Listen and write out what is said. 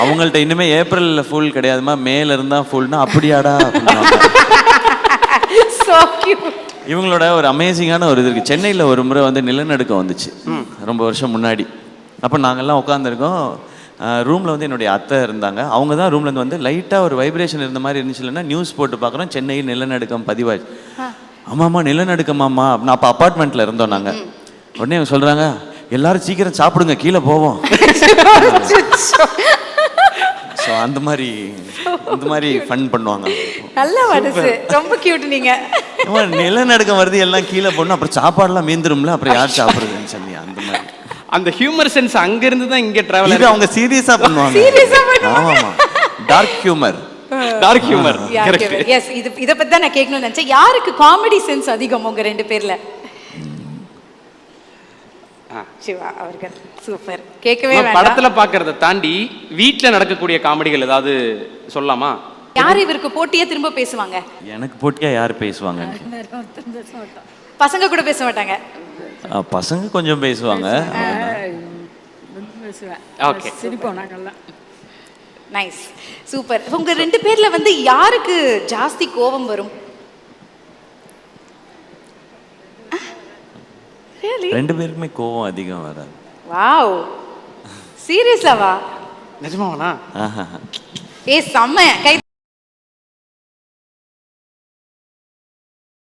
அவங்கள்ட்ட இனிமே ஏப்ரல்ல ஃபுல் கிடையாதுமா, மேல இருந்தா ஃபுல்னா அப்படியாடா. So cute. இவங்களோட ஒரு அமேசிங்கான ஒரு இது இருக்கு. சென்னையில் ஒரு முறை வந்து நிலநடுக்கம் வந்துச்சு, ரொம்ப வருஷம் முன்னாடி. அப்போ நாங்கள்லாம் உட்காந்துருக்கோம். ரூமில் வந்து என்னுடைய அத்தை இருந்தாங்க. அவங்க தான் ரூம்லேருந்து வந்து லைட்டாக ஒரு வைப்ரேஷன் இருந்த மாதிரி இருந்துச்சு. இல்லைன்னா நியூஸ் போட்டு பார்க்குறோம், சென்னையில் நிலநடுக்கம் பதிவாச்சு. ஆமாம்மா நிலநடுக்கமாம்மா. நான் அப்போ அப்பார்ட்மெண்ட்டில் இருந்தோம் நாங்கள். உடனே அவங்க சொல்கிறாங்க, எல்லாரும் சீக்கிரம் சாப்பிடுங்க, கீழே போவோம். ஸோ அந்த மாதிரி ஃபன் பண்ணுவாங்க. நல்ல மனசு, ரொம்ப கியூட். நீங்க நிலநடுக்கம் வருது, எல்லாம் கீழே போடணும், அப்புறம் சாப்பாடுலாம் மீந்துரும்ல, அப்புறம் யார் சாப்பிடுறதுன்னு சொல்லி அந்த மாதிரி. அந்த ஹியூமர் சென்ஸ் அங்க இருந்து தான் இங்க டிராவல். இது அவங்க சீரியஸா பண்ணுவாங்க. ஆமாமா, dark humour. Dark humour. Correct. Yes, இத பத்தி தான் நான் கேட்கணும்னு நினைச்சேன். யாருக்கு காமெடி சென்ஸ் அதிகம் உங்க ரெண்டு பேர்ல? சிவா அவர்கள். சூப்பர். கேட்கவே வேண்டாம். படத்துல பாக்குறத தாண்டி வீட்ல நடக்கக்கூடிய காமெடிகள் ஏதாவது சொல்லலாமா? யார் இவருக்கு போட்டியா திரும்ப பேசுவாங்க? எனக்கு போட்டியா யார் பேசுவாங்க? பசங்க கூட பேச மாட்டாங்க. பசங்க கொஞ்சம் பேசுவாங்க. ஓகே. சிரிப்போம் நாங்கெல்லாம். Nice, super. உங்க ரெண்டு பேர்ல வந்து யாருக்கு ஜாஸ்தி கோபம் வரும்? ரெண்டு பேருக்குமே கோவம் அதிகம் வராது. வாவ், சீரியஸாவா? நிஜமாவா? ஏ செம்ம. கை